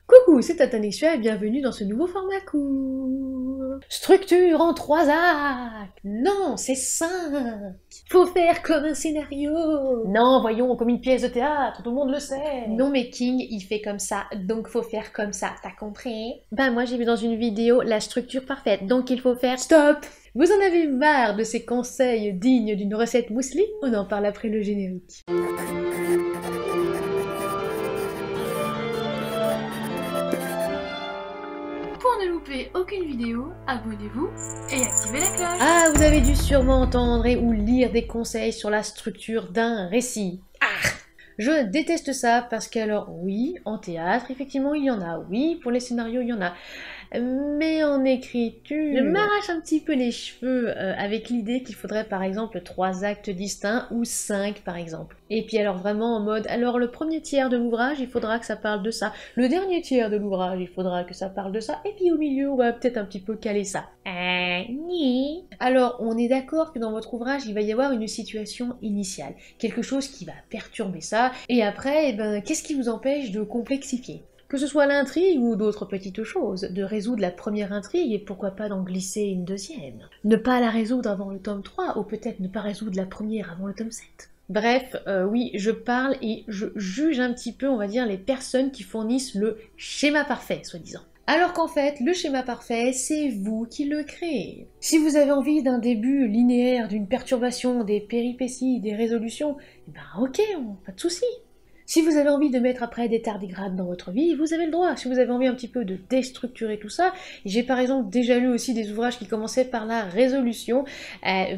Coucou, c'est Tatanexua et bienvenue dans ce nouveau format court. Structure en 3 actes. Non, c'est 5. Faut faire comme un scénario. Non, voyons, comme une pièce de théâtre, tout le monde le sait. Non mais King, il fait comme ça, donc faut faire comme ça, t'as compris? Ben moi j'ai vu dans une vidéo la structure parfaite, donc il faut faire... Stop! Vous en avez marre de ces conseils dignes d'une recette muesli? On en parle après le générique. Pour ne louper aucune vidéo, abonnez-vous et activez la cloche. Ah, vous avez dû sûrement entendre ou lire des conseils sur la structure d'un récit. Ah! Je déteste ça parce qu'alors oui, en théâtre, effectivement, il y en a. Oui, pour les scénarios, il y en a. Mais en écriture, je m'arrache un petit peu les cheveux avec l'idée qu'il faudrait par exemple 3 actes distincts ou 5 par exemple. Et puis alors vraiment en mode, alors le premier tiers de l'ouvrage, il faudra que ça parle de ça. Le dernier tiers de l'ouvrage, il faudra que ça parle de ça. Et puis au milieu, on va peut-être un petit peu caler ça. Alors, on est d'accord que dans votre ouvrage, il va y avoir une situation initiale. Quelque chose qui va perturber ça. Et après, eh ben, qu'est-ce qui vous empêche de complexifier ? Que ce soit l'intrigue ou d'autres petites choses, de résoudre la première intrigue et pourquoi pas d'en glisser une deuxième. Ne pas la résoudre avant le tome 3, ou peut-être ne pas résoudre la première avant le tome 7. Bref, oui, je parle et je juge un petit peu, on va dire, les personnes qui fournissent le schéma parfait, soi-disant. Alors qu'en fait, le schéma parfait, c'est vous qui le créez. Si vous avez envie d'un début linéaire, d'une perturbation, des péripéties, des résolutions, eh ben ok, pas de souci. Si vous avez envie de mettre après des tardigrades dans votre vie, vous avez le droit. Si vous avez envie un petit peu de déstructurer tout ça, j'ai par exemple déjà lu aussi des ouvrages qui commençaient par la résolution,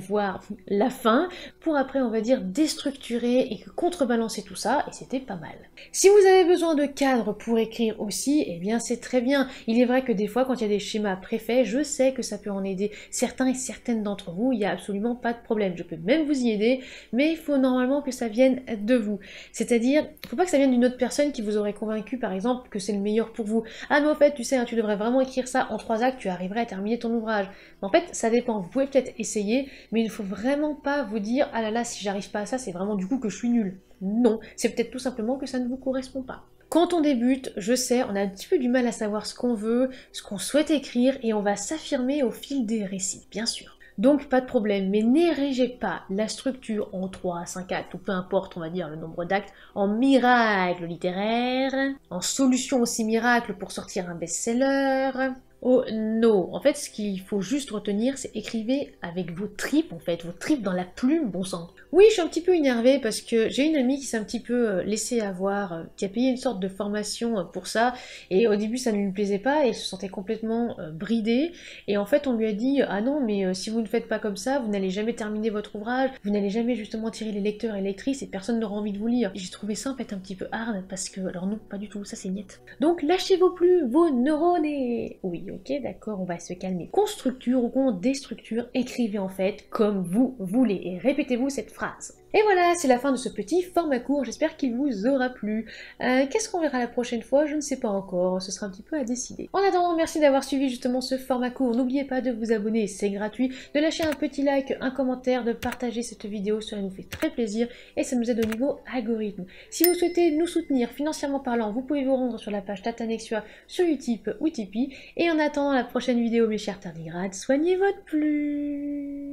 voire la fin, pour après on va dire déstructurer et contrebalancer tout ça, et c'était pas mal. Si vous avez besoin de cadres pour écrire aussi, eh bien c'est très bien. Il est vrai que des fois quand il y a des schémas préfaits, je sais que ça peut en aider certains et certaines d'entre vous, il n'y a absolument pas de problème. Je peux même vous y aider, mais il faut normalement que ça vienne de vous. C'est-à-dire, faut pas que ça vienne d'une autre personne qui vous aurait convaincu, par exemple, que c'est le meilleur pour vous. Ah mais au fait, tu sais, hein, tu devrais vraiment écrire ça en 3 actes, tu arriverais à terminer ton ouvrage. Mais en fait, ça dépend. Vous pouvez peut-être essayer, mais il ne faut vraiment pas vous dire, ah là là, si j'arrive pas à ça, c'est vraiment du coup que je suis nulle. Non, c'est peut-être tout simplement que ça ne vous correspond pas. Quand on débute, je sais, on a un petit peu du mal à savoir ce qu'on veut, ce qu'on souhaite écrire, et on va s'affirmer au fil des récits, bien sûr. Donc pas de problème, mais n'érigez pas la structure en 3 à 5 actes, ou peu importe, on va dire, le nombre d'actes, en miracle littéraire, en solution aussi miracle pour sortir un best-seller. Oh non, en fait ce qu'il faut juste retenir, c'est écrivez avec vos tripes en fait, vos tripes dans la plume, bon sang. Oui, je suis un petit peu énervée parce que j'ai une amie qui s'est un petit peu laissée avoir, qui a payé une sorte de formation pour ça, et au début ça ne lui plaisait pas, et elle se sentait complètement bridée, et en fait on lui a dit ah non mais si vous ne faites pas comme ça, vous n'allez jamais terminer votre ouvrage, vous n'allez jamais justement tirer les lecteurs et lectrices, et personne n'aura envie de vous lire. J'ai trouvé ça en fait un petit peu hard, parce que, alors non, pas du tout, ça c'est net. Donc lâchez vos plus, vos neurones et... Oui, ok, d'accord, on va se calmer. Qu'on structure ou qu'on déstructure, écrivez en fait comme vous voulez, et répétez-vous cette phrase. Et voilà, c'est la fin de ce petit format court, j'espère qu'il vous aura plu. Qu'est-ce qu'on verra la prochaine fois? Je ne sais pas encore, ce sera un petit peu à décider. En attendant, merci d'avoir suivi justement ce format court. N'oubliez pas de vous abonner, c'est gratuit, de lâcher un petit like, un commentaire, de partager cette vidéo, cela nous fait très plaisir et ça nous aide au niveau algorithme. Si vous souhaitez nous soutenir financièrement parlant, vous pouvez vous rendre sur la page Tatanexua sur Utip ou Tipeee. Et en attendant la prochaine vidéo, mes chers tardigrades, soignez votre plume.